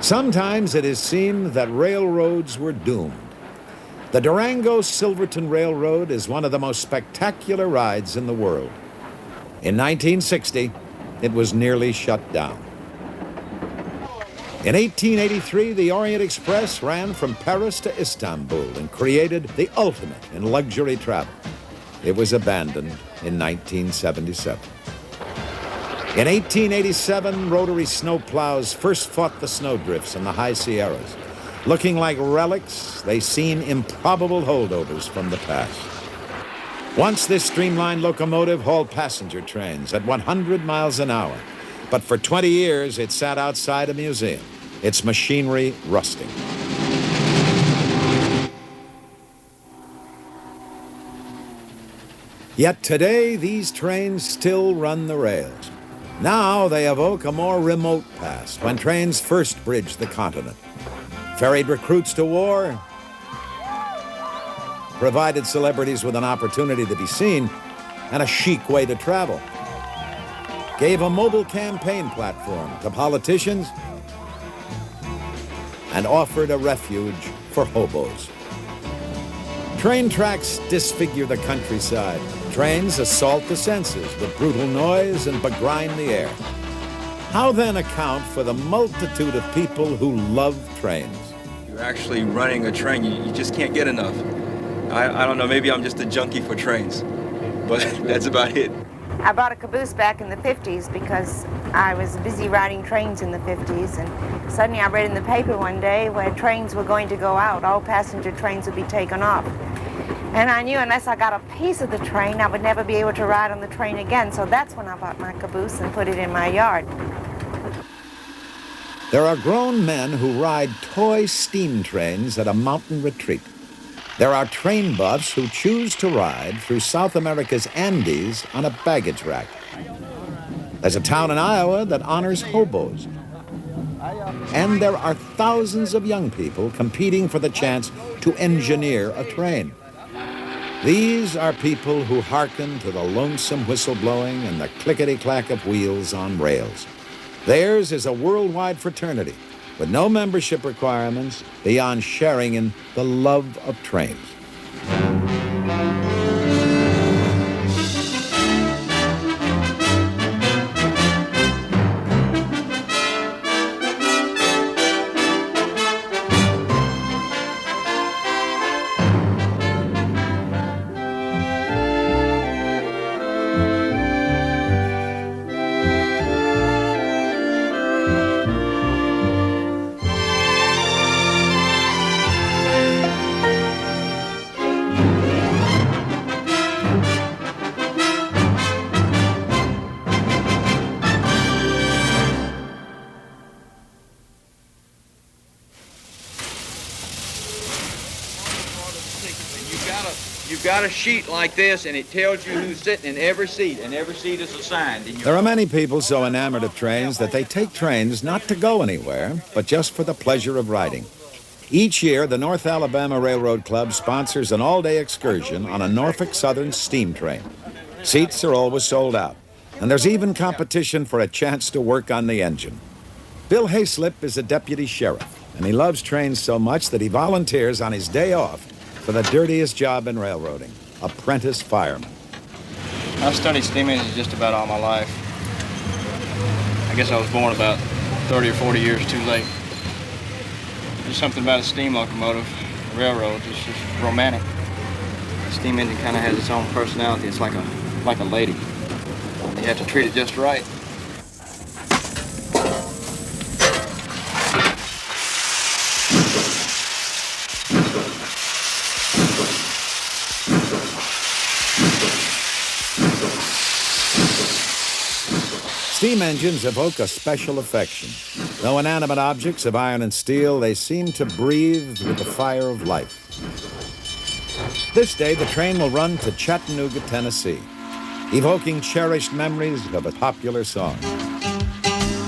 Sometimes it is seen that railroads were doomed. The Durango-Silverton Railroad is one of the most spectacular rides in the world. In 1960, it was nearly shut down. In 1883, the Orient Express ran from Paris to Istanbul and created the ultimate in luxury travel. It was abandoned in 1977. In 1887, rotary snowplows first fought the snowdrifts in the high Sierras. Looking like relics, they seem improbable holdovers from the past. Once this streamlined locomotive hauled passenger trains at 100 miles an hour, but for 20 years it sat outside a museum, its machinery rusting. Yet today, these trains still run the rails. Now they evoke a more remote past, when trains first bridged the continent, ferried recruits to war, provided celebrities with an opportunity to be seen and a chic way to travel, gave a mobile campaign platform to politicians, and offered a refuge for hobos. Train tracks disfigure the countryside. Trains assault the senses with brutal noise and begrind the air. How then account for the multitude of people who love trains? You're actually running a train. You just can't get enough. I don't know, maybe I'm just a junkie for trains, but that's about it. I bought a caboose back in the 50s because I was busy riding trains in the 50s, and suddenly I read in the paper one day where trains were going to go out, all passenger trains would be taken off. And I knew unless I got a piece of the train, I would never be able to ride on the train again, so that's when I bought my caboose and put it in my yard. There are grown men who ride toy steam trains at a mountain retreat. There are train buffs who choose to ride through South America's Andes on a baggage rack. There's a town in Iowa that honors hobos. And there are thousands of young people competing for the chance to engineer a train. These are people who hearken to the lonesome whistleblowing and the clickety-clack of wheels on rails. Theirs is a worldwide fraternity with no membership requirements beyond sharing in the love of trains. You've got a sheet like this, and it tells you who's sitting in every seat, and every seat is assigned. There are many people so enamored of trains that they take trains not to go anywhere, but just for the pleasure of riding. Each year, the North Alabama Railroad Club sponsors an all-day excursion on a Norfolk Southern steam train. Seats are always sold out, and there's even competition for a chance to work on the engine. Bill Hayslip is a deputy sheriff, and he loves trains so much that he volunteers on his day off for the dirtiest job in railroading, apprentice fireman. I've studied steam engines just about all my life. I guess I was born about 30 or 40 years too late. There's something about a steam locomotive, railroads, it's just romantic. The steam engine kind of has its own personality. It's like a lady. You have to treat it just right. Steam engines evoke a special affection. Though inanimate objects of iron and steel, they seem to breathe with the fire of life. This day, the train will run to Chattanooga, Tennessee, evoking cherished memories of a popular song.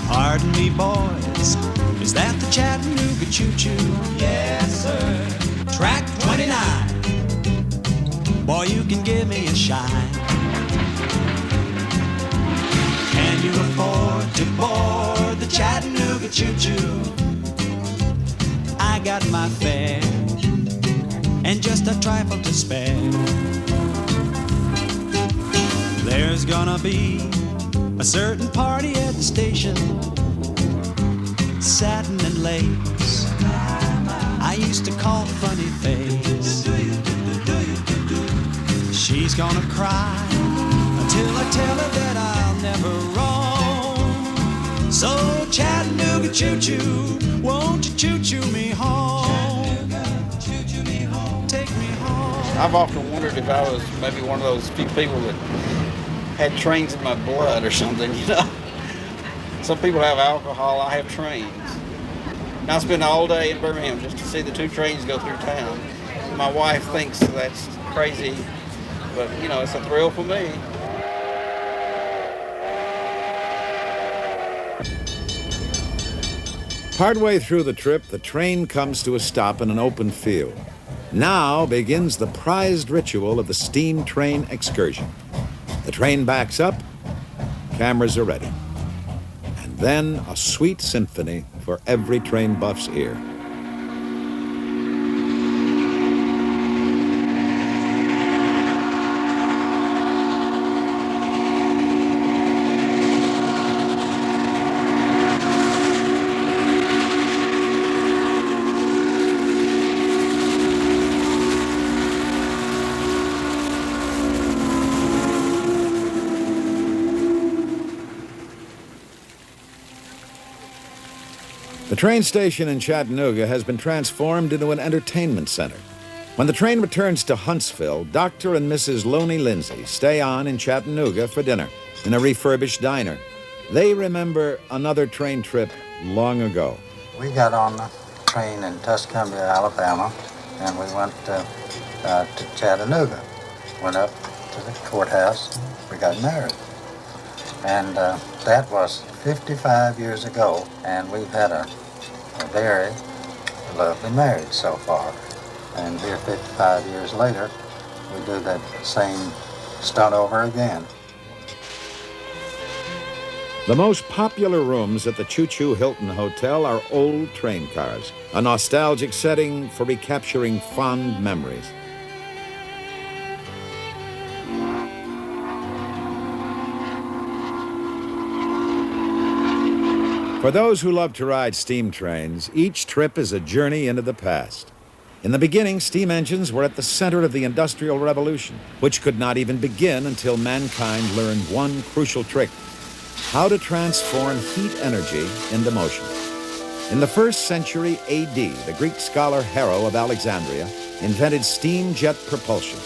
Pardon me, boys, is that the Chattanooga choo-choo? Yes, sir. Track 29. Boy, you can give me a shine. Can you afford to board the Chattanooga choo-choo? I got my fare and just a trifle to spare. There's gonna be a certain party at the station, satin and lace, I used to call Funny Face. She's gonna cry until I tell her that I'll never roam. So Chattanooga choo-choo, won't you choo-choo me home? Take me home. I've often wondered if I was maybe one of those few people that had trains in my blood or something, you know. Some people have alcohol, I have trains. And I spend all day in Birmingham just to see the 2 trains go through town. My wife thinks that's crazy, but you know, it's a thrill for me. Partway through the trip, the train comes to a stop in an open field. Now begins the prized ritual of the steam train excursion. The train backs up, cameras are ready. And then a sweet symphony for every train buff's ear. The train station in Chattanooga has been transformed into an entertainment center. When the train returns to Huntsville, Dr. and Mrs. Loney Lindsay stay on in Chattanooga for dinner in a refurbished diner. They remember another train trip long ago. We got on the train in Tuscumbia, Alabama, and we went to Chattanooga. Went up to the courthouse, we got married. And that was 55 years ago, and we've had a very lovely marriage so far. And here 55 years later, we do that same stunt over again. The most popular rooms at the Choo Choo Hilton Hotel are old train cars, a nostalgic setting for recapturing fond memories. For those who love to ride steam trains, each trip is a journey into the past. In the beginning, steam engines were at the center of the Industrial Revolution, which could not even begin until mankind learned one crucial trick: how to transform heat energy into motion. In the 1st century AD, the Greek scholar Harrow of Alexandria invented steam jet propulsion.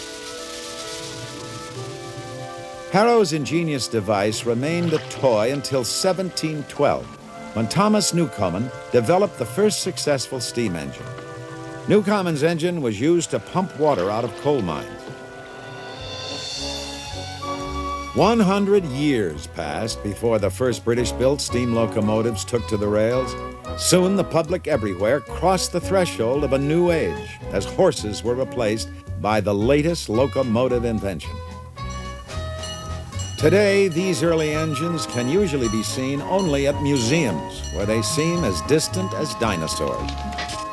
Harrow's ingenious device remained a toy until 1712, when Thomas Newcomen developed the first successful steam engine. Newcomen's engine was used to pump water out of coal mines. 100 years passed before the first British-built steam locomotives took to the rails. Soon the public everywhere crossed the threshold of a new age as horses were replaced by the latest locomotive invention. Today, these early engines can usually be seen only at museums, where they seem as distant as dinosaurs.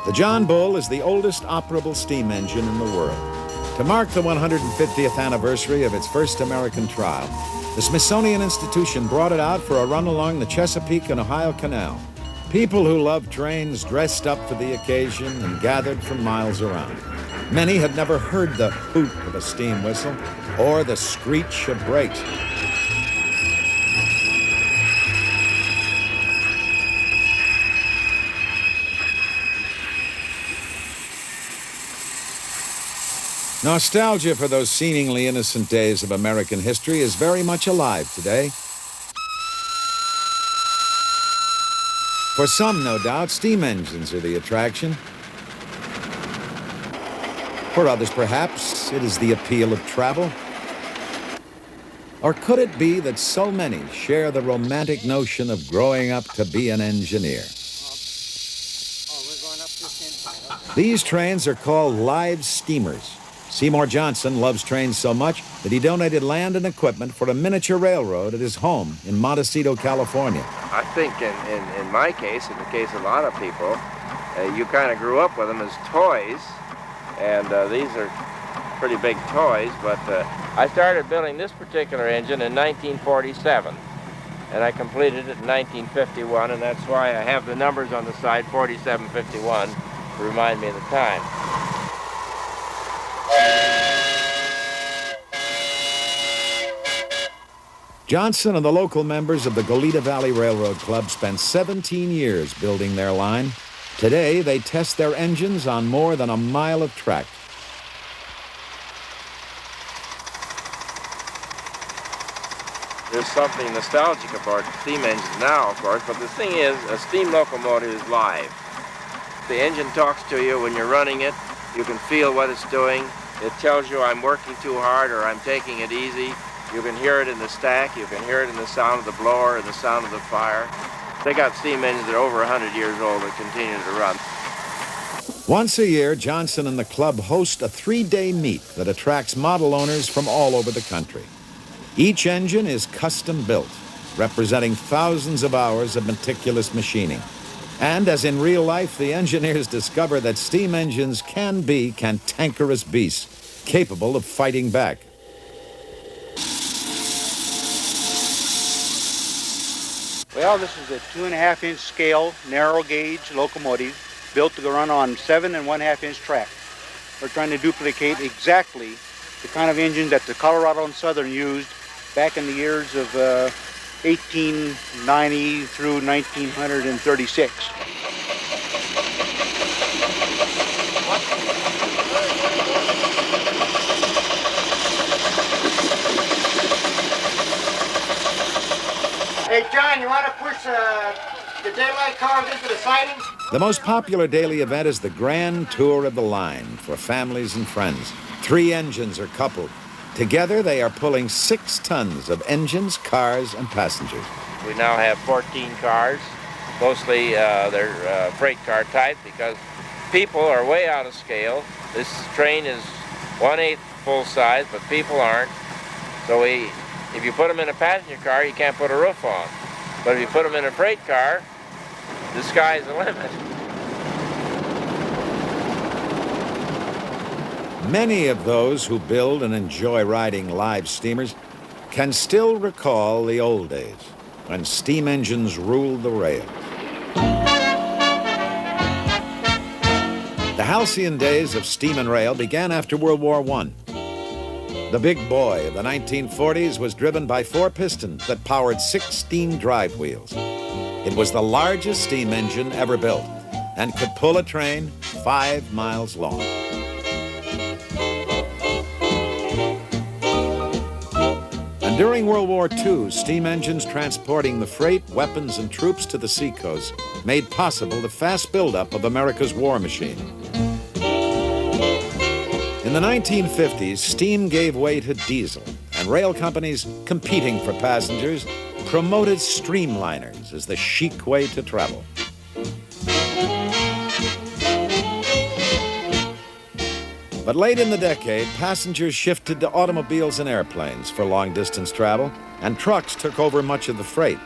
The John Bull is the oldest operable steam engine in the world. To mark the 150th anniversary of its first American trial, the Smithsonian Institution brought it out for a run along the Chesapeake and Ohio Canal. People who loved trains dressed up for the occasion and gathered from miles around. Many had never heard the hoot of a steam whistle or the screech of brakes. Nostalgia for those seemingly innocent days of American history is very much alive today. For some, no doubt, steam engines are the attraction. For others, perhaps, it is the appeal of travel. Or could it be that so many share the romantic notion of growing up to be an engineer? These trains are called live steamers. Seymour Johnson loves trains so much that he donated land and equipment for a miniature railroad at his home in Montecito, California. I think in my case, in the case of a lot of people, you kind of grew up with them as toys, and these are pretty big toys, but I started building this particular engine in 1947, and I completed it in 1951, and that's why I have the numbers on the side, 4751, to remind me of the time. Johnson and the local members of the Goleta Valley Railroad Club spent 17 years building their line. Today, they test their engines on more than a mile of track. There's something nostalgic about steam engines now, of course, but the thing is, a steam locomotive is live. The engine talks to you when you're running it. You can feel what it's doing. It tells you I'm working too hard or I'm taking it easy. You can hear it in the stack. You can hear it in the sound of the blower and the sound of the fire. They got steam engines that are over 100 years old that continue to run. Once a year, Johnson and the club host a 3-day meet that attracts model owners from all over the country. Each engine is custom built, representing thousands of hours of meticulous machining. And as in real life, the engineers discover that steam engines can be cantankerous beasts, capable of fighting back. Well, this is a 2.5-inch scale, narrow gauge locomotive built to run on 7 1/2-inch track. We're trying to duplicate exactly the kind of engine that the Colorado and Southern used back in the years of 1890 through 1936. Hey, John, you want to push the daylight cars into the sidings? The most popular daily event is the grand tour of the line for families and friends. 3 engines are coupled. Together, they are pulling 6 tons of engines, cars, and passengers. We now have 14 cars. Mostly they're freight car type because people are way out of scale. This train is 1/8 full size, but people aren't. So if you put them in a passenger car, you can't put a roof on. But if you put them in a freight car, the sky's the limit. Many of those who build and enjoy riding live steamers can still recall the old days when steam engines ruled the rails. The halcyon days of steam and rail began after World War I. The big boy of the 1940s was driven by 4 pistons that powered 16 drive wheels. It was the largest steam engine ever built and could pull a train 5 miles long. And during World War II, steam engines transporting the freight, weapons, and troops to the seacoast made possible the fast buildup of America's war machine. In the 1950s, steam gave way to diesel, and rail companies competing for passengers promoted streamliners as the chic way to travel. But late in the decade, passengers shifted to automobiles and airplanes for long-distance travel, and trucks took over much of the freight.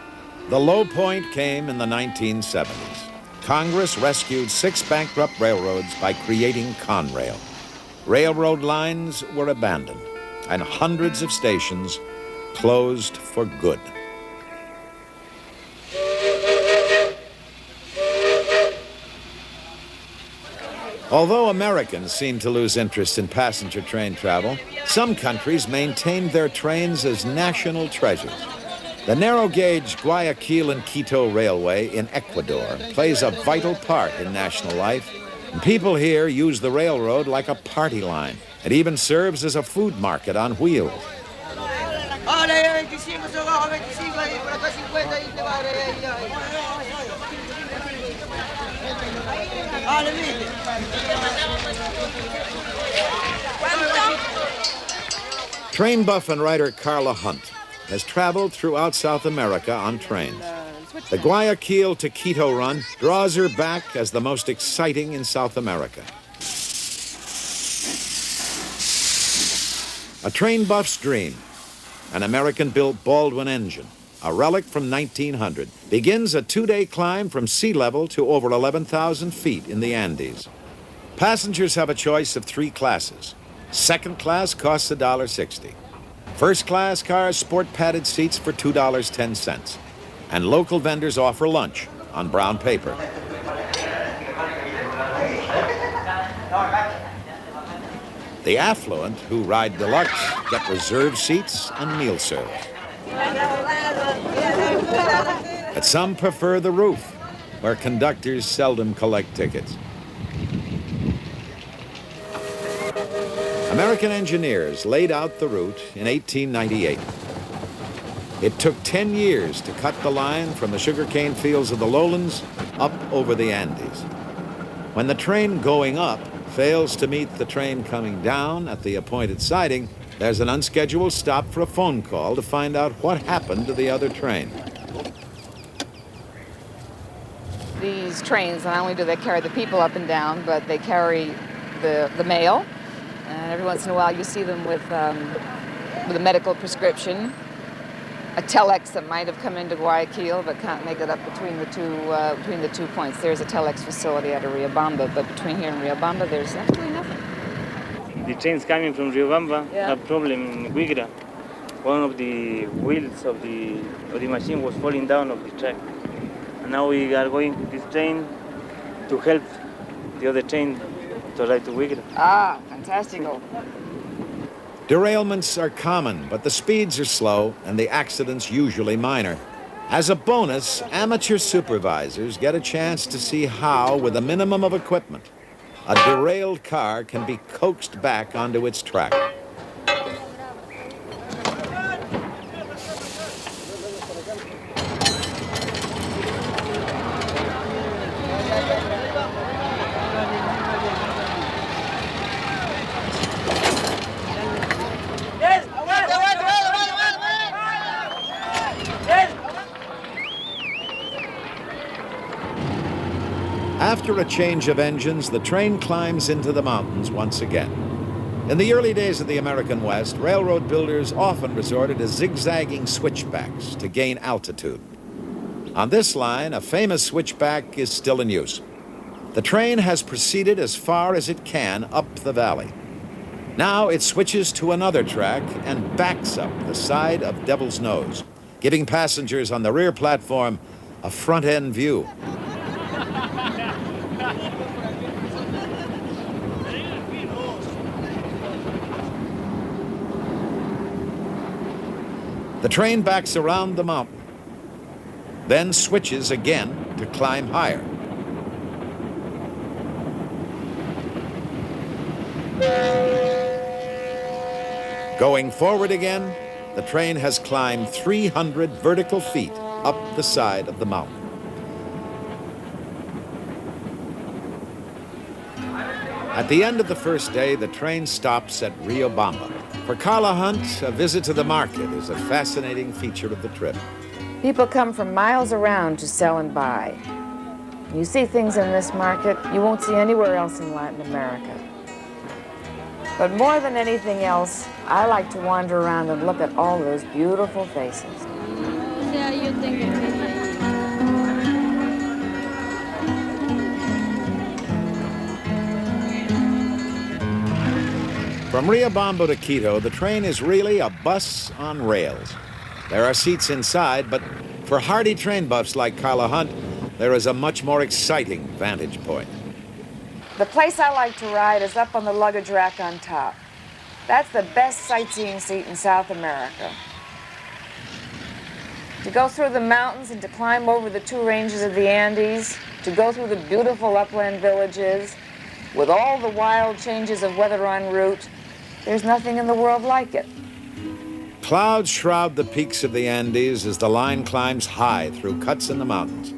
The low point came in the 1970s. Congress rescued 6 bankrupt railroads by creating Conrail. Railroad lines were abandoned, and hundreds of stations closed for good. Although Americans seem to lose interest in passenger train travel, some countries maintained their trains as national treasures. The narrow-gauge Guayaquil and Quito Railway in Ecuador plays a vital part in national life, and people here use the railroad like a party line. It even serves as a food market on wheels. Train buff and writer Carla Hunt has traveled throughout South America on trains. The Guayaquil to Quito run draws her back as the most exciting in South America. A train buff's dream, an American-built Baldwin engine, a relic from 1900, begins a 2-day climb from sea level to over 11,000 feet in the Andes. Passengers have a choice of 3 classes. Second class costs $1.60. First class cars sport padded seats for $2.10. And local vendors offer lunch on brown paper. The affluent who ride deluxe get reserved seats and meal service. But some prefer the roof, where conductors seldom collect tickets. American engineers laid out the route in 1898. It took 10 years to cut the line from the sugarcane fields of the lowlands up over the Andes. When the train going up fails to meet the train coming down at the appointed siding, there's an unscheduled stop for a phone call to find out what happened to the other train. These trains, not only do they carry the people up and down, but they carry the mail. And every once in a while you see them with a medical prescription, a telex that might have come into Guayaquil but can't make it up between the two points. There's a telex facility at Riobamba, but between here and Riobamba there's absolutely nothing. The trains coming from Riobamba have problem in Huigra. One of the wheels of the machine was falling down off the track. And now we are going to this train to help the other train to ride to Huigra. Ah, fantastico. Derailments are common, but the speeds are slow and the accidents usually minor. As a bonus, amateur supervisors get a chance to see how, with a minimum of equipment, a derailed car can be coaxed back onto its track. After a change of engines, the train climbs into the mountains once again. In the early days of the American West, railroad builders often resorted to zigzagging switchbacks to gain altitude. On this line, a famous switchback is still in use. The train has proceeded as far as it can up the valley. Now it switches to another track and backs up the side of Devil's Nose, giving passengers on the rear platform a front-end view. The train backs around the mountain, then switches again to climb higher. Going forward again, the train has climbed 300 vertical feet up the side of the mountain. At the end of the first day, the train stops at Riobamba. For Carla Hunt, a visit to the market is a fascinating feature of the trip. People come from miles around to sell and buy. You see things in this market you won't see anywhere else in Latin America. But more than anything else, I like to wander around and look at all those beautiful faces. From Riobamba to Quito, the train is really a bus on rails. There are seats inside, but for hardy train buffs like Carla Hunt, there is a much more exciting vantage point. The place I like to ride is up on the luggage rack on top. That's the best sightseeing seat in South America. To go through the mountains and to climb over the 2 ranges of the Andes, to go through the beautiful upland villages, with all the wild changes of weather en route, there's nothing in the world like it. Clouds shroud the peaks of the Andes as the line climbs high through cuts in the mountains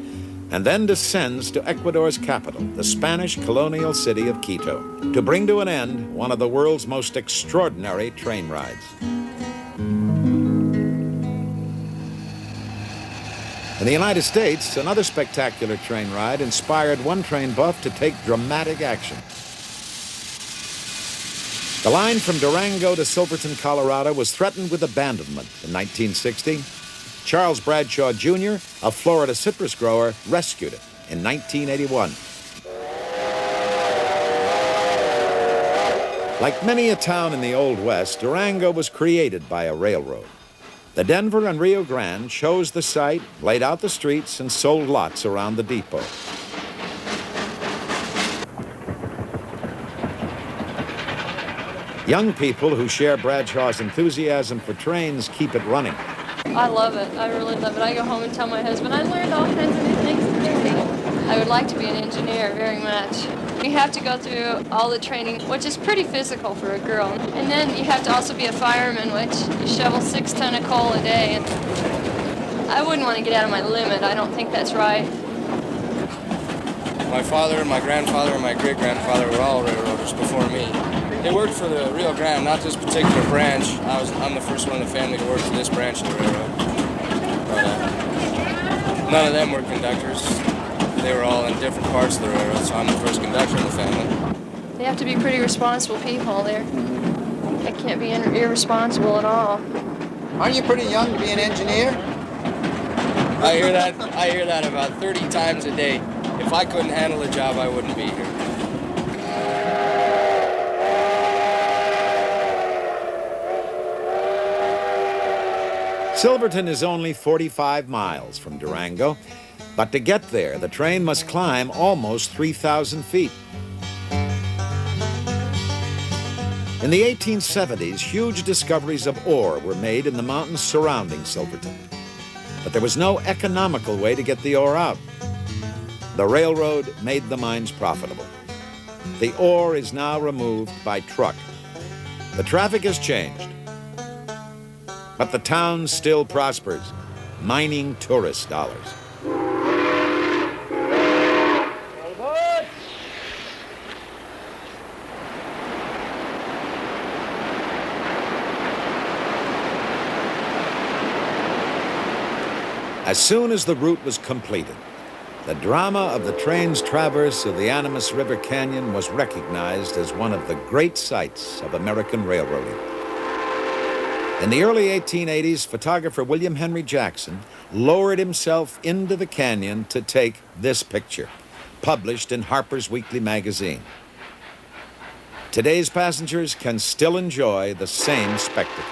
and then descends to Ecuador's capital, the Spanish colonial city of Quito, to bring to an end one of the world's most extraordinary train rides. In the United States, another spectacular train ride inspired one train buff to take dramatic action. The line from Durango to Silverton, Colorado was threatened with abandonment in 1960. Charles Bradshaw Jr., a Florida citrus grower, rescued it in 1981. Like many a town in the Old West, Durango was created by a railroad. The Denver and Rio Grande chose the site, laid out the streets, and sold lots around the depot. Young people who share Bradshaw's enthusiasm for trains keep it running. I love it. I really love it. I go home and tell my husband, I learned all kinds of new things today. I would like to be an engineer very much. You have to go through all the training, which is pretty physical for a girl. And then you have to also be a fireman, which you shovel 6 tons of coal a day. And I wouldn't want to get out of my limit. I don't think that's right. My father, my grandfather, and my great-grandfather were all railroaders before me. They worked for the Rio Grande, not this particular branch. I'm the first one in the family to work for this branch of the railroad. But none of them were conductors. They were all in different parts of the railroad, so I'm the first conductor in the family. They have to be pretty responsible people. They can't be irresponsible at all. Aren't you pretty young to be an engineer? I hear that about 30 times a day. If I couldn't handle the job, I wouldn't be here. Silverton is only 45 miles from Durango, but to get there, the train must climb almost 3,000 feet. In the 1870s, huge discoveries of ore were made in the mountains surrounding Silverton. But there was no economical way to get the ore out. The railroad made the mines profitable. The ore is now removed by truck. The traffic has changed, but the town still prospers, mining tourist dollars. As soon as the route was completed, the drama of the train's traverse of the Animas River Canyon was recognized as one of the great sights of American railroading. In the early 1880s, photographer William Henry Jackson lowered himself into the canyon to take this picture, published in Harper's Weekly magazine. Today's passengers can still enjoy the same spectacle.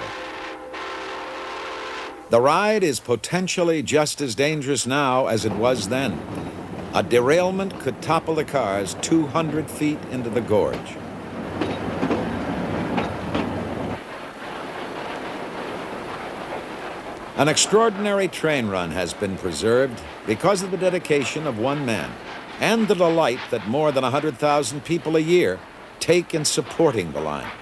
The ride is potentially just as dangerous now as it was then. A derailment could topple the cars 200 feet into the gorge. An extraordinary train run has been preserved because of the dedication of one man and the delight that more than 100,000 people a year take in supporting the line.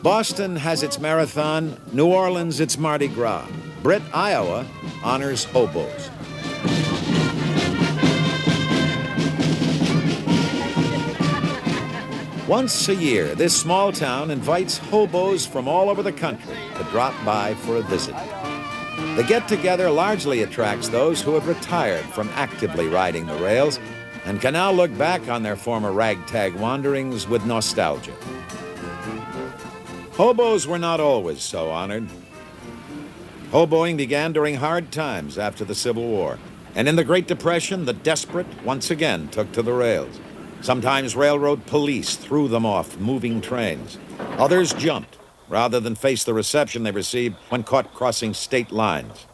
Boston has its marathon, New Orleans its Mardi Gras. Britt, Iowa honors hobos. Once a year, this small town invites hobos from all over the country to drop by for a visit. The get-together largely attracts those who have retired from actively riding the rails and can now look back on their former ragtag wanderings with nostalgia. Hobos were not always so honored. Hoboing began during hard times after the Civil War, and in the Great Depression, the desperate once again took to the rails. Sometimes railroad police threw them off moving trains. Others jumped rather than face the reception they received when caught crossing state lines.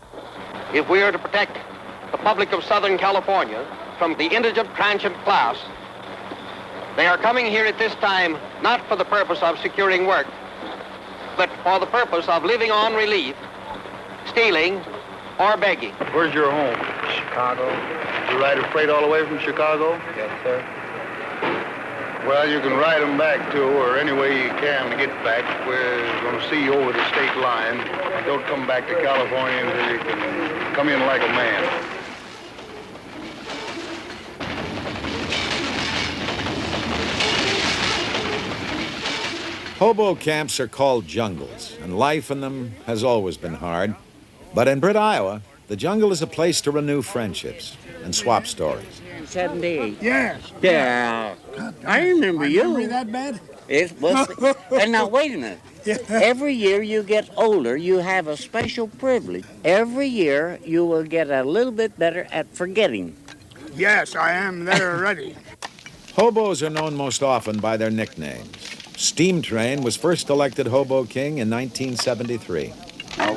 If we are to protect the public of Southern California from the indigent transient class, they are coming here at this time not for the purpose of securing work, but for the purpose of living on relief, stealing, or begging. Where's your home? Chicago. You ride a freight all the way from Chicago? Yes, sir. Well, you can ride them back, too, or any way you can to get back. We're going to see you over the state line. And don't come back to California until you can come in like a man. Hobo camps are called jungles, and life in them has always been hard. But in Britt, Iowa, the jungle is a place to renew friendships and swap stories. 1978. Yes. Yeah. I remember you. Memory that bad? It was, and now wait a minute. Every year you get older, you have a special privilege. Every year you will get a little bit better at forgetting. Yes, I am there already. Hobos are known most often by their nicknames. Steam Train was first elected Hobo King in 1973.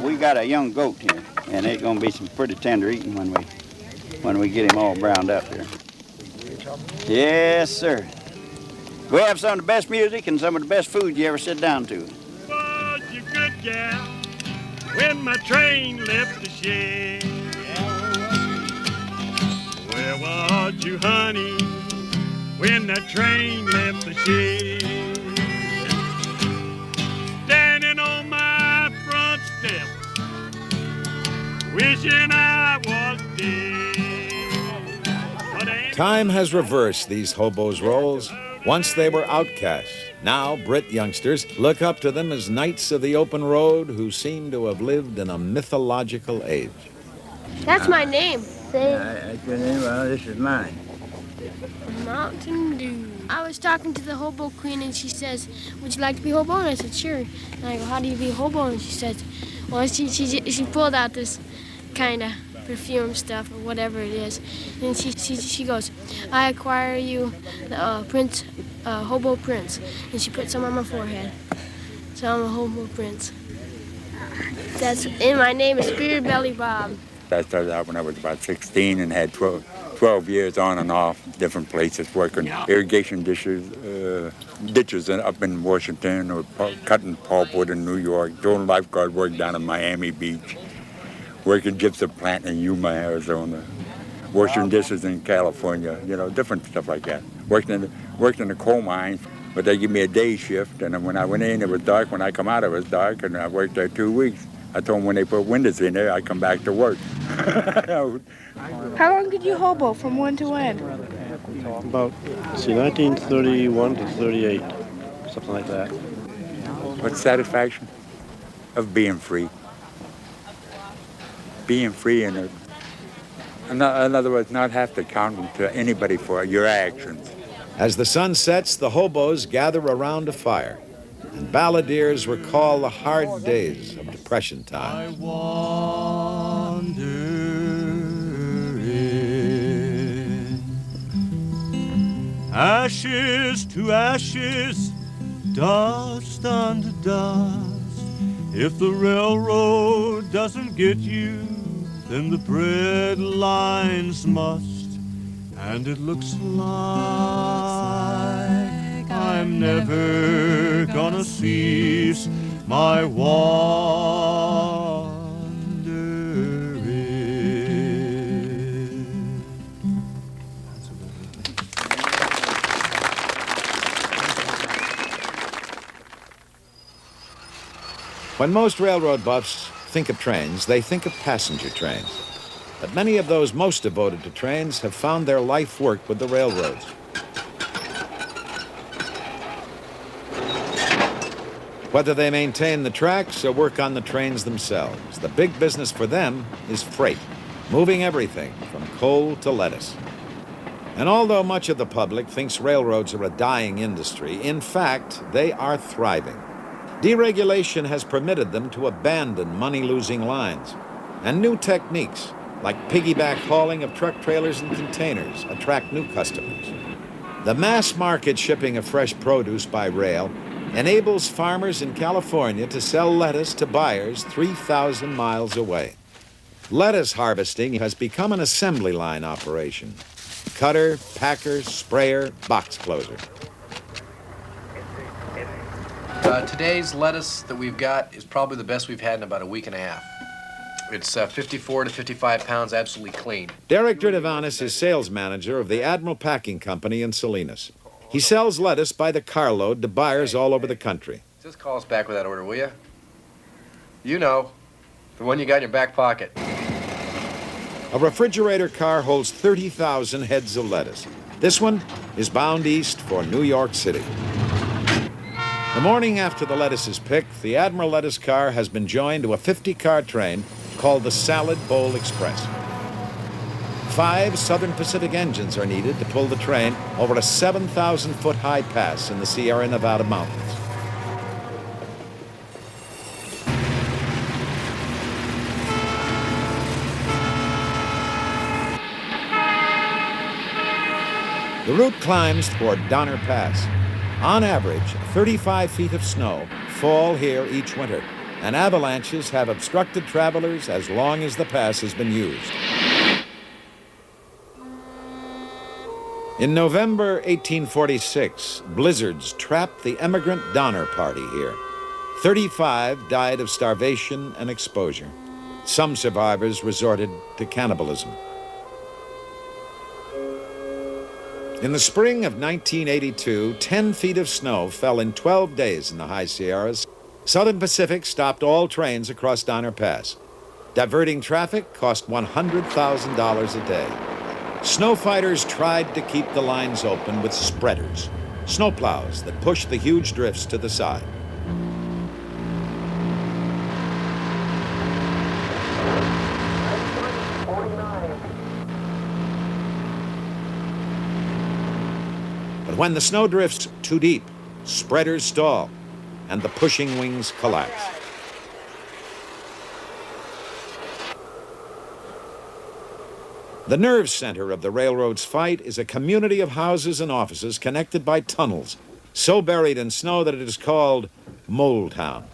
We got a young goat here, and it's gonna be some pretty tender eating when we get him all browned up here. Yes, sir. We have some of the best music and some of the best food you ever sit down to. Was you good gal when my train left the shed? Where was you, honey, when the train left the shed? Standing on my front steps, wishing I was dead. Time has reversed these hobos' roles. Once they were outcasts. Now, Brit youngsters look up to them as knights of the open road who seem to have lived in a mythological age. That's my name. That's your name? Well, this is mine. Mountain Dew. I was talking to the hobo queen and she says, would you like to be hobo? And I said, sure. And I go, how do you be hobo? And she says, well, she pulled out this kind of perfume stuff or whatever it is. And she goes, I acquire you the prince, hobo prince. And she put some on my forehead. So I'm a hobo prince. And my name is Beer Belly Bob. I started out when I was about 16 and had 12 years on and off, different places, working irrigation ditches up in Washington, or cutting pulpwood in New York, doing lifeguard work down in Miami Beach, working gypsum plant in Yuma, Arizona, washing dishes in California, different stuff like that. Worked in the coal mines, but they give me a day shift, and when I went in, it was dark. When I come out, it was dark, and I worked there 2 weeks. I told them when they put windows in there, I come back to work. How long did you hobo from when to when? About, 1931 to 38, something like that. What satisfaction of being free. Being free in other words, not have to count to anybody for your actions. As the sun sets, the hobos gather around a fire, and balladeers recall the hard days of Depression time. Ashes to ashes, dust unto dust. If the railroad doesn't get you, then the bread lines must. And it looks like I'm never gonna cease my wandering. When most railroad buffs think of trains, they think of passenger trains. But many of those most devoted to trains have found their life work with the railroads. Whether they maintain the tracks or work on the trains themselves, the big business for them is freight, moving everything from coal to lettuce. And although much of the public thinks railroads are a dying industry, in fact, they are thriving. Deregulation has permitted them to abandon money-losing lines, and new techniques, like piggyback hauling of truck trailers and containers, attract new customers. The mass market shipping of fresh produce by rail enables farmers in California to sell lettuce to buyers 3,000 miles away. Lettuce harvesting has become an assembly line operation. Cutter, packer, sprayer, box closer. Today's lettuce that we've got is probably the best we've had in about a week and a half. It's 54 to 55 pounds, absolutely clean. Derek Dridavanis is sales manager of the Admiral Packing Company in Salinas. He sells lettuce by the carload to buyers all over the country. Just call us back with that order, will you? You know, the one you got in your back pocket. A refrigerator car holds 30,000 heads of lettuce. This one is bound east for New York City. The morning after the lettuce is picked, the Admiral lettuce car has been joined to a 50-car train called the Salad Bowl Express. 5 Southern Pacific engines are needed to pull the train over a 7,000-foot high pass in the Sierra Nevada mountains. The route climbs toward Donner Pass. On average, 35 feet of snow fall here each winter, and avalanches have obstructed travelers as long as the pass has been used. In November 1846, blizzards trapped the emigrant Donner Party here. 35 died of starvation and exposure. Some survivors resorted to cannibalism. In the spring of 1982, 10 feet of snow fell in 12 days in the high Sierras. Southern Pacific stopped all trains across Donner Pass. Diverting traffic cost $100,000 a day. Snow fighters tried to keep the lines open with spreaders, snowplows that pushed the huge drifts to the side. But when the snow drifts too deep, spreaders stall, and the pushing wings collapse. The nerve center of the railroad's fight is a community of houses and offices connected by tunnels, so buried in snow that it is called Mole Town.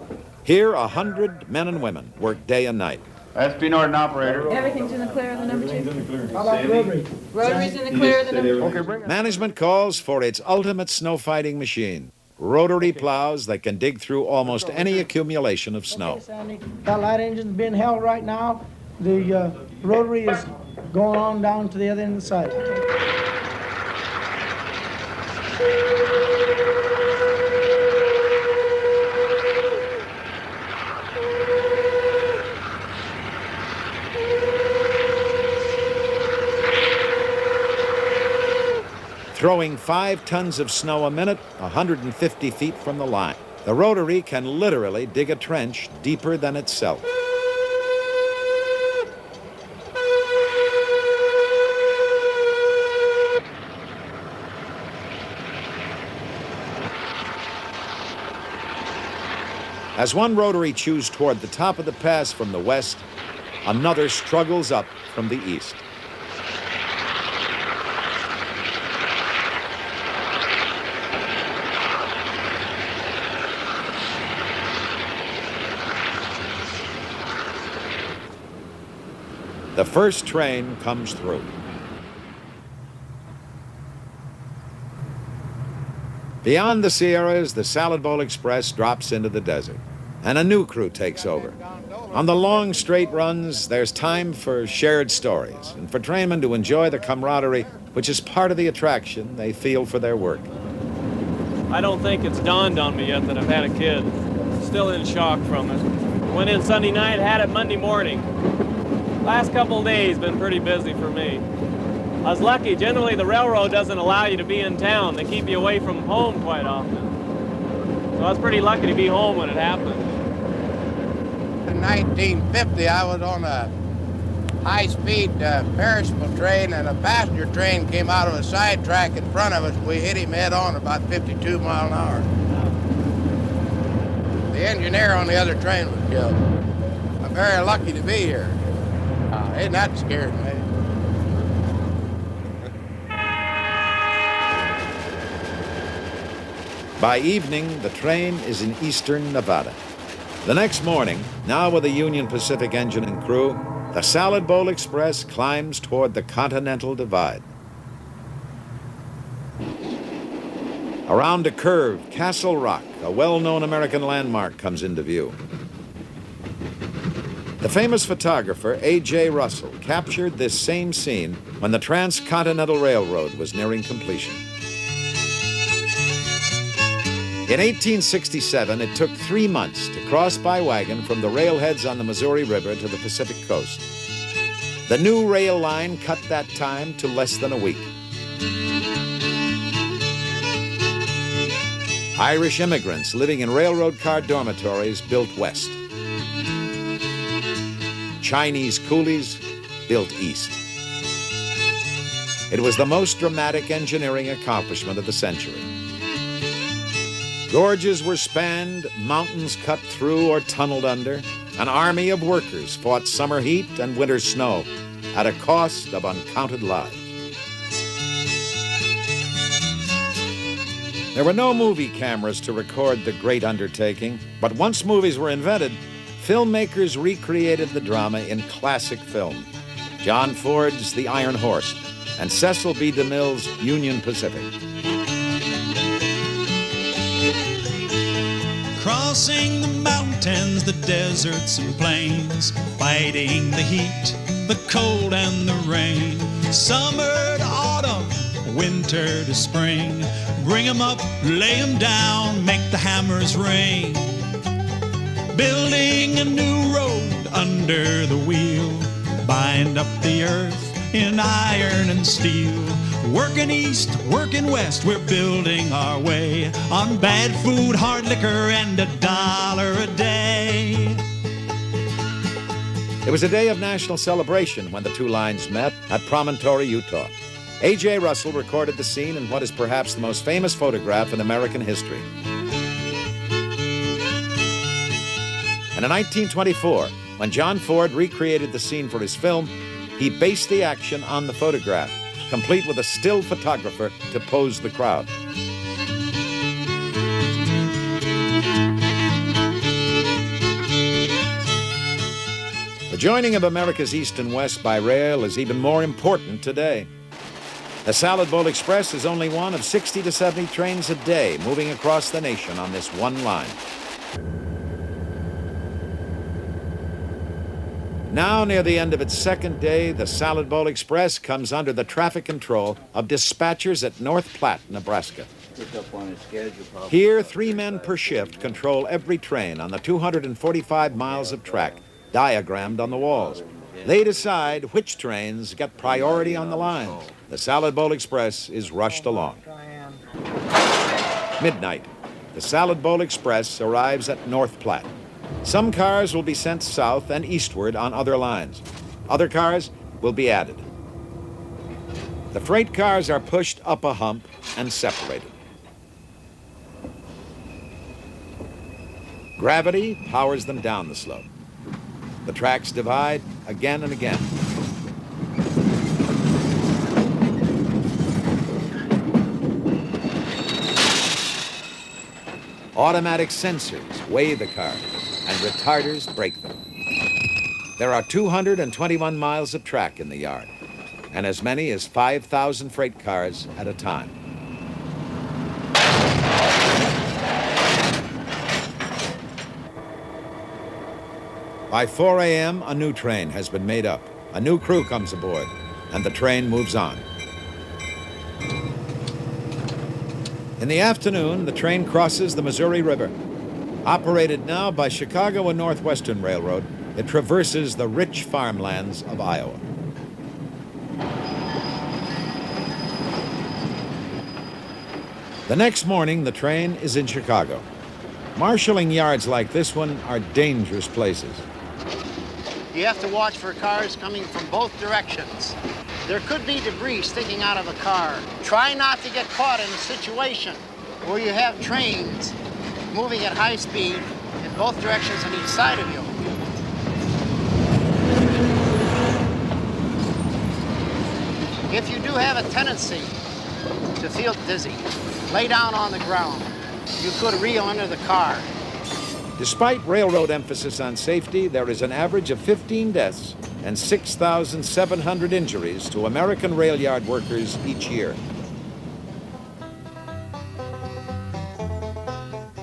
Here, 100 men and women work day and night. SP Norton operator. Everything's in the clear of the number 2. How about rotary? Rotary's in the clear of the number 2. Okay, bring it. Management calls for its ultimate snow fighting machine, rotary plows that can dig through almost any accumulation of snow. That light engine's being held right now. The rotary is going on down to the other end of the site. Throwing 5 tons of snow a minute, 150 feet from the line. The rotary can literally dig a trench deeper than itself. As one rotary chews toward the top of the pass from the west, another struggles up from the east. The first train comes through. Beyond the Sierras, the Salad Bowl Express drops into the desert, and a new crew takes over. On the long, straight runs, there's time for shared stories and for trainmen to enjoy the camaraderie, which is part of the attraction they feel for their work. I don't think it's dawned on me yet that I've had a kid. Still in shock from it. Went in Sunday night, had it Monday morning. Last couple days been pretty busy for me. I was lucky. Generally, the railroad doesn't allow you to be in town. They keep you away from home quite often. So I was pretty lucky to be home when it happened. In 1950, I was on a high-speed perishable train, and a passenger train came out of a side track in front of us. We hit him head-on about 52 miles an hour. The engineer on the other train was killed. I'm very lucky to be here. Ain't that scared me? By evening, the train is in eastern Nevada. The next morning, now with a Union Pacific engine and crew, the Salad Bowl Express climbs toward the Continental Divide. Around a curve, Castle Rock, a well-known American landmark, comes into view. The famous photographer A.J. Russell captured this same scene when the Transcontinental Railroad was nearing completion. In 1867, it took 3 months to cross by wagon from the railheads on the Missouri River to the Pacific coast. The new rail line cut that time to less than a week. Irish immigrants living in railroad car dormitories built west. Chinese coolies built east. It was the most dramatic engineering accomplishment of the century. Gorges were spanned, mountains cut through or tunneled under. An army of workers fought summer heat and winter snow at a cost of uncounted lives. There were no movie cameras to record the great undertaking, but once movies were invented, filmmakers recreated the drama in classic film. John Ford's The Iron Horse and Cecil B. DeMille's Union Pacific. Crossing the mountains, the deserts and plains, fighting the heat, the cold and the rain. Summer to autumn, winter to spring. Bring 'em up, lay 'em down, make the hammers ring. Building a new road under the wheel, bind up the earth in iron and steel. Working east, working west, we're building our way on bad food, hard liquor, and $1 a day. It was a day of national celebration when the two lines met at Promontory, Utah. A.J. Russell recorded the scene in what is perhaps the most famous photograph in American history. And in 1924, when John Ford recreated the scene for his film, he based the action on the photograph, complete with a still photographer to pose the crowd. The joining of America's East and West by rail is even more important today. The Salad Bowl Express is only one of 60 to 70 trains a day moving across the nation on this one line. Now, near the end of its second day, the Salad Bowl Express comes under the traffic control of dispatchers at North Platte, Nebraska. Here, 3 men per shift control every train on the 245 miles of track diagrammed on the walls. They decide which trains get priority on the lines. The Salad Bowl Express is rushed along. Midnight. The Salad Bowl Express arrives at North Platte. Some cars will be sent south and eastward on other lines. Other cars will be added. The freight cars are pushed up a hump and separated. Gravity powers them down the slope. The tracks divide again and again. Automatic sensors weigh the cars, and retarders brake them. There are 221 miles of track in the yard, and as many as 5,000 freight cars at a time. By 4 a.m., a new train has been made up. A new crew comes aboard, and the train moves on. In the afternoon, the train crosses the Missouri River. Operated now by Chicago and Northwestern Railroad, it traverses the rich farmlands of Iowa. The next morning, the train is in Chicago. Marshalling yards like this one are dangerous places. You have to watch for cars coming from both directions. There could be debris sticking out of a car. Try not to get caught in a situation where you have trains moving at high speed in both directions on each side of you. If you do have a tendency to feel dizzy, lay down on the ground. You could reel under the car. Despite railroad emphasis on safety, there is an average of 15 deaths and 6,700 injuries to American rail yard workers each year.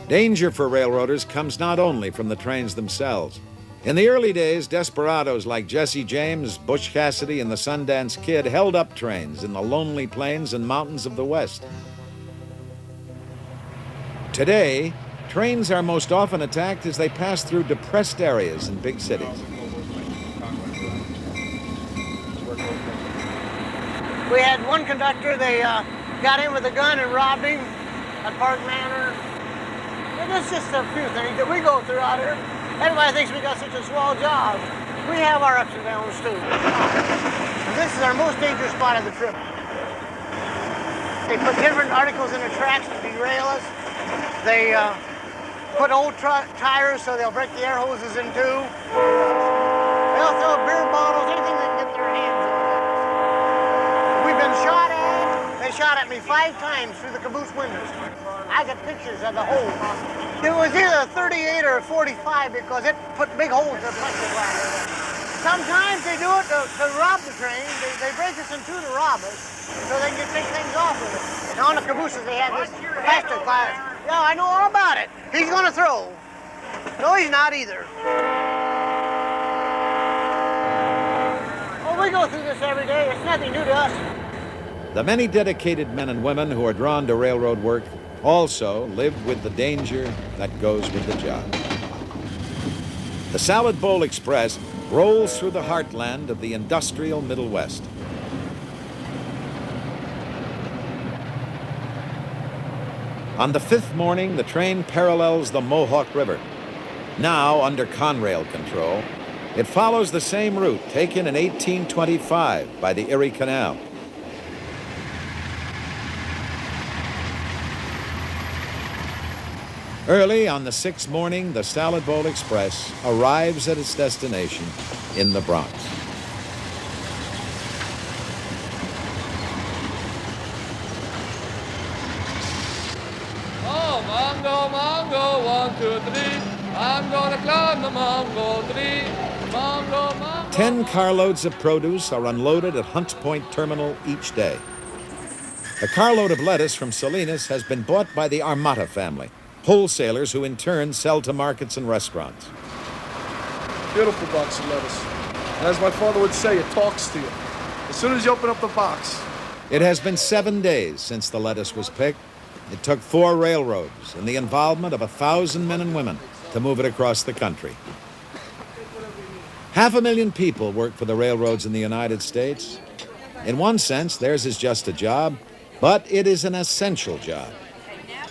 Danger for railroaders comes not only from the trains themselves. In the early days, desperados like Jesse James, Butch Cassidy, and the Sundance Kid held up trains in the lonely plains and mountains of the West. Today, trains are most often attacked as they pass through depressed areas in big cities. We had one conductor, they got in with a gun and robbed him at Park Manor. And it's just a few things that we go through out here. Everybody thinks we got such a swell job. We have our ups and downs too. And this is our most dangerous spot of the trip. They put different articles in the tracks to derail us. They put old tires so they'll break the air hoses in two. They'll throw beer bottles, anything they can get their hands on. We've been shot at. They shot at me 5 times through the caboose windows. I got pictures of the hole. It was either a 38 or a 45 because it put big holes in the plexiglass. Sometimes they do it to rob the train. They break us in two to rob us so they can take things off of it. And on the cabooses they have this plastic glass. Yeah, I know all about it. He's gonna throw. No, he's not either. Oh, we go through this every day. It's nothing new to us. The many dedicated men and women who are drawn to railroad work also live with the danger that goes with the job. The Salad Bowl Express rolls through the heartland of the industrial Middle West. On the 5th morning, the train parallels the Mohawk River. Now under Conrail control, it follows the same route taken in 1825 by the Erie Canal. Early on the 6th morning, the Salad Bowl Express arrives at its destination in the Bronx. Oh, Mongo, 1, 2, 3. I'm gonna climb the Mongo tree. Mongo. 10 carloads of produce are unloaded at Hunts Point Terminal each day. A carload of lettuce from Salinas has been bought by the Armata family, wholesalers who in turn sell to markets and restaurants. Beautiful box of lettuce. And as my father would say, it talks to you. As soon as you open up the box. It has been 7 days since the lettuce was picked. It took 4 railroads and the involvement of 1,000 men and women to move it across the country. 500,000 people work for the railroads in the United States. In one sense, theirs is just a job, but it is an essential job.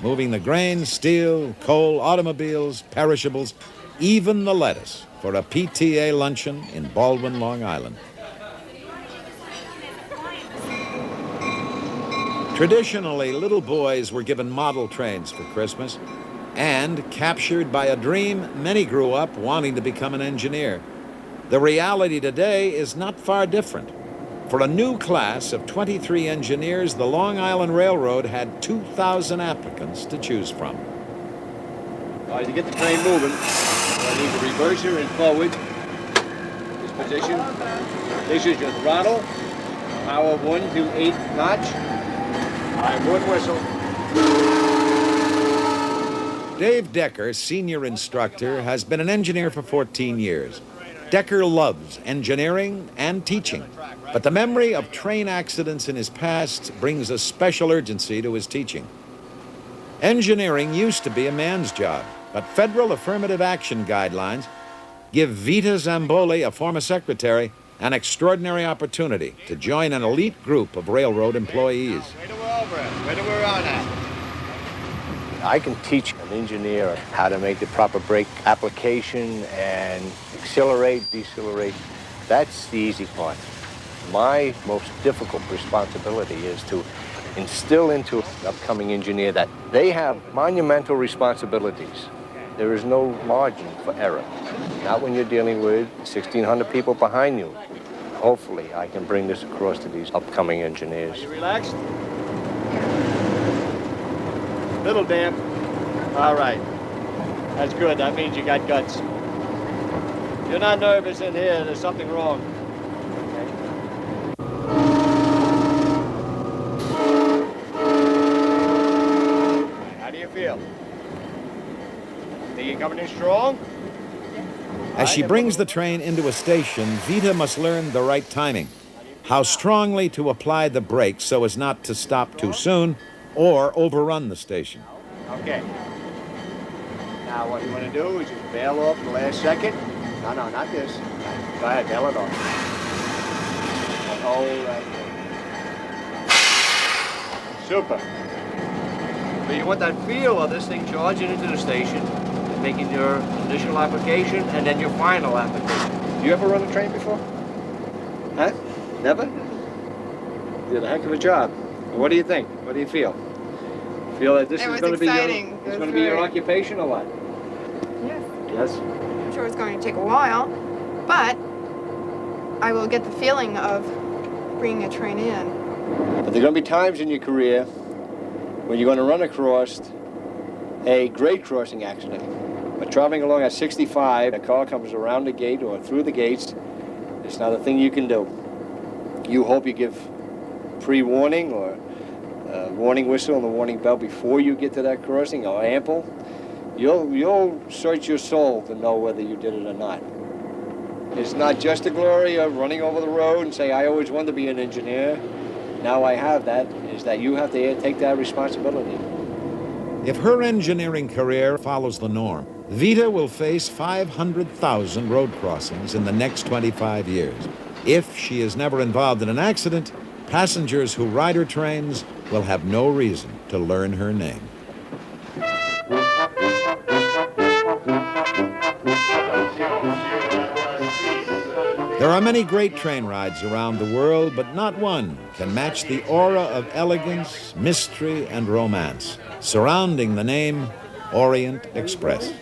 Moving the grain, steel, coal, automobiles, perishables, even the lettuce for a PTA luncheon in Baldwin, Long Island. Traditionally, little boys were given model trains for Christmas, and captured by a dream, many grew up wanting to become an engineer. The reality today is not far different. For a new class of 23 engineers, the Long Island Railroad had 2,000 applicants to choose from. All right, to get the train moving, I need the reverser and forward. This position. This is your throttle. Power 1 to 8 notch. All right, 1 whistle. Dave Decker, senior instructor, has been an engineer for 14 years. Decker loves engineering and teaching, but the memory of train accidents in his past brings a special urgency to his teaching. Engineering used to be a man's job, but federal affirmative action guidelines give Vita Zamboli, a former secretary, an extraordinary opportunity to join an elite group of railroad employees. Wait till we're over it. Wait till we're on that. I can teach an engineer how to make the proper brake application and accelerate, decelerate. That's the easy part. My most difficult responsibility is to instill into an upcoming engineer that they have monumental responsibilities. There is no margin for error. Not when you're dealing with 1,600 people behind you. Hopefully, I can bring this across to these upcoming engineers. Are you relaxed? Little damp. All right. That's good. That means you got guts. If you're not nervous in here, there's something wrong. Okay. How do you feel? Think you're coming in strong? As she brings the train into a station, Vita must learn the right timing, how strongly to apply the brakes so as not to stop too soon or overrun the station. Okay. Now what you want to do is just bail off the last second. No, not this. Go ahead, bail it off. All right. Super. So you want that feel of this thing charging into the station, and making your initial application and then your final application. You ever run a train before? Huh? Never? You did a heck of a job. What do you think? What do you feel? Feel that this It is was going to be your, exciting. it's It going to was be your very- occupation or what? Yes. Yes? I'm sure it's going to take a while, but I will get the feeling of bringing a train in. But there are going to be times in your career when you're going to run across a grade crossing accident. But traveling along at 65, a car comes around the gate or through the gates. It's not a thing you can do. You hope you give pre-warning or a warning whistle and the warning bell before you get to that crossing, or ample. You'll search your soul to know whether you did it or not. It's not just the glory of running over the road and say, I always wanted to be an engineer. Now I have that, is that you have to take that responsibility. If her engineering career follows the norm, Vita will face 500,000 road crossings in the next 25 years. If she is never involved in an accident, passengers who ride her trains will have no reason to learn her name. There are many great train rides around the world, but not one can match the aura of elegance, mystery, and romance surrounding the name Orient Express.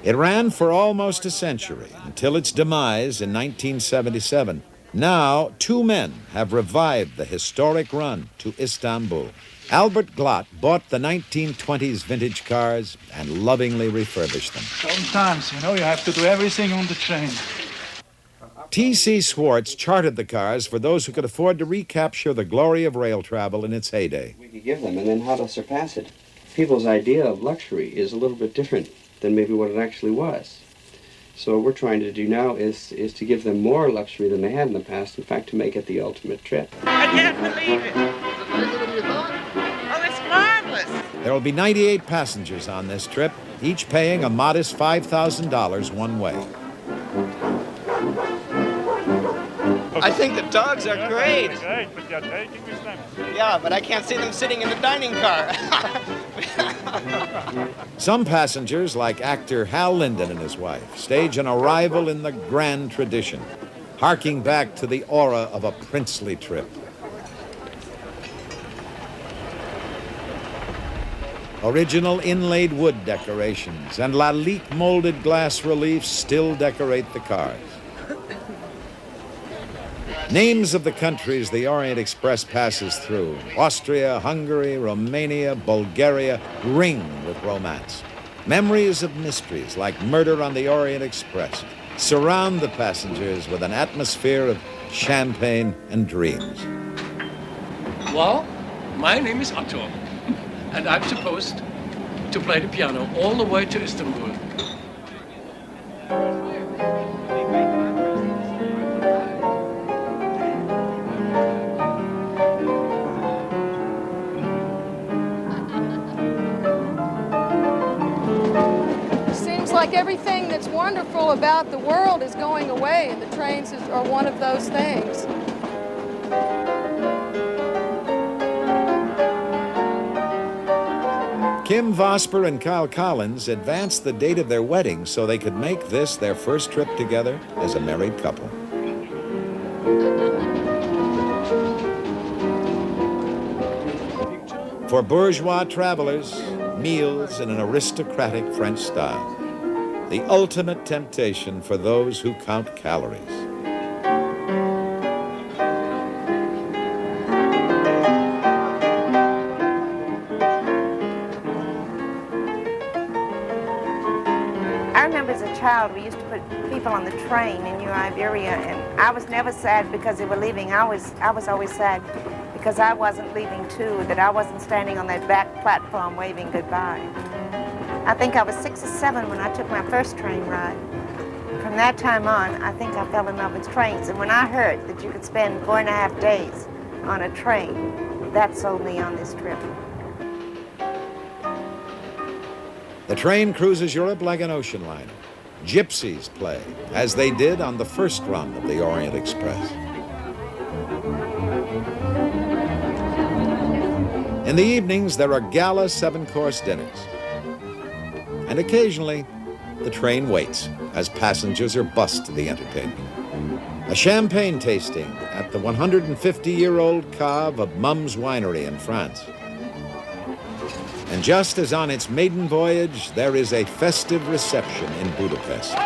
It ran for almost a century until its demise in 1977. Now, two men have revived the historic run to Istanbul. Albert Glott bought the 1920s vintage cars and lovingly refurbished them. Sometimes, you have to do everything on the train. T.C. Swartz chartered the cars for those who could afford to recapture the glory of rail travel in its heyday. We could give them, and then how to surpass it. People's idea of luxury is a little bit different than maybe what it actually was. So what we're trying to do now is to give them more luxury than they had in the past, in fact, to make it the ultimate trip. I can't believe it. Oh, it's marvelous. There will be 98 passengers on this trip, each paying a modest $5,000 one way. I think the dogs are great. Great, but you're taking with them. Yeah, but I can't see them sitting in the dining car. Some passengers, like actor Hal Linden and his wife, stage an arrival in the grand tradition, harking back to the aura of a princely trip. Original inlaid wood decorations and Lalique molded glass reliefs still decorate the cars. Names of the countries the Orient Express passes through, Austria, Hungary, Romania, Bulgaria, ring with romance. Memories of mysteries like Murder on the Orient Express surround the passengers with an atmosphere of champagne and dreams. Well, my name is Otto, and I'm supposed to play the piano all the way to Istanbul. Like everything that's wonderful about the world is going away, and the trains are one of those things. Kim Vosper and Kyle Collins advanced the date of their wedding so they could make this their first trip together as a married couple. For bourgeois travelers, meals in an aristocratic French style. The ultimate temptation for those who count calories. I remember as a child, we used to put people on the train in New Iberia, and I was never sad because they were leaving. I was always sad because I wasn't leaving too, that I wasn't standing on that back platform waving goodbye. I think I was 6 or 7 when I took my first train ride. From that time on, I think I fell in love with trains. And when I heard that you could spend 4.5 days on a train, that sold me on this trip. The train cruises Europe like an ocean liner. Gypsies play, as they did on the first run of the Orient Express. In the evenings, there are gala 7-course dinners. And occasionally, the train waits as passengers are bused to the entertainment. A champagne tasting at the 150-year-old cave of Mum's Winery in France. And just as on its maiden voyage, there is a festive reception in Budapest.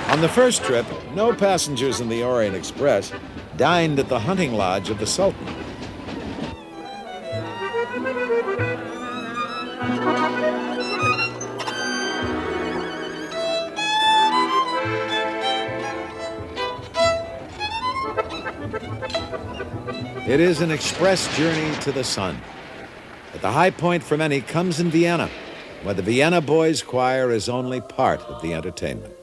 On the first trip, no passengers in the Orient Express dined at the hunting lodge of the Sultan. It is an express journey to the sun. But the high point for many comes in Vienna, where the Vienna Boys Choir is only part of the entertainment.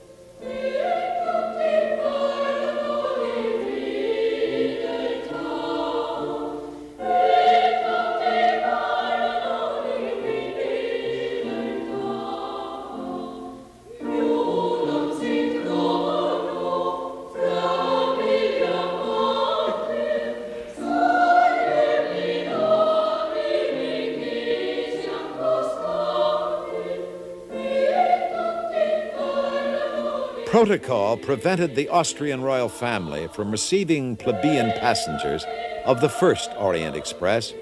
Protocol prevented the Austrian royal family from receiving plebeian passengers of the first Orient Express.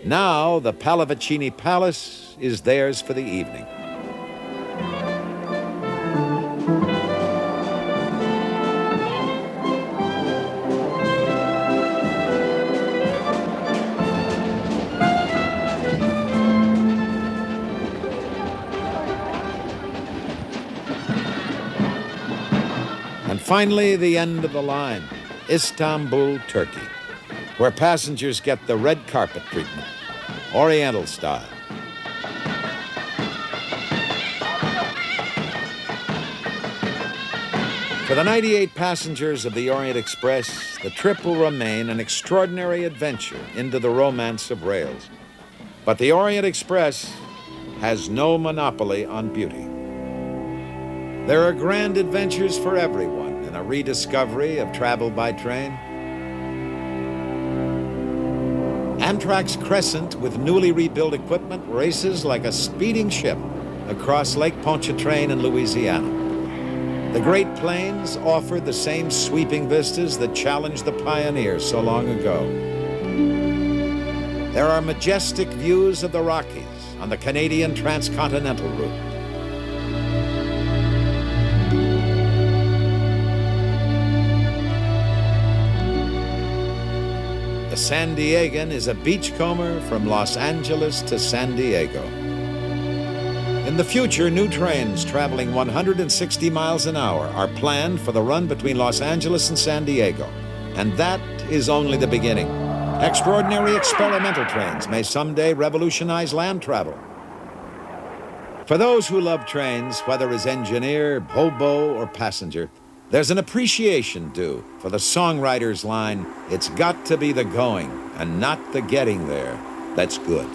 Now the Pallavicini Palace is theirs for the evening. And finally, the end of the line, Istanbul, Turkey, where passengers get the red carpet treatment, Oriental style. For the 98 passengers of the Orient Express, the trip will remain an extraordinary adventure into the romance of rails. But the Orient Express has no monopoly on beauty. There are grand adventures for everyone in a rediscovery of travel by train. Amtrak's Crescent, with newly rebuilt equipment, races like a speeding ship across Lake Pontchartrain in Louisiana. The Great Plains offer the same sweeping vistas that challenged the pioneers so long ago. There are majestic views of the Rockies on the Canadian transcontinental route. The San Diegan is a beachcomber from Los Angeles to San Diego. In the future, new trains traveling 160 miles an hour are planned for the run between Los Angeles and San Diego. And that is only the beginning. Extraordinary experimental trains may someday revolutionize land travel. For those who love trains, whether as engineer, hobo, or passenger, there's an appreciation due for the songwriter's line, "It's got to be the going and not the getting there that's good."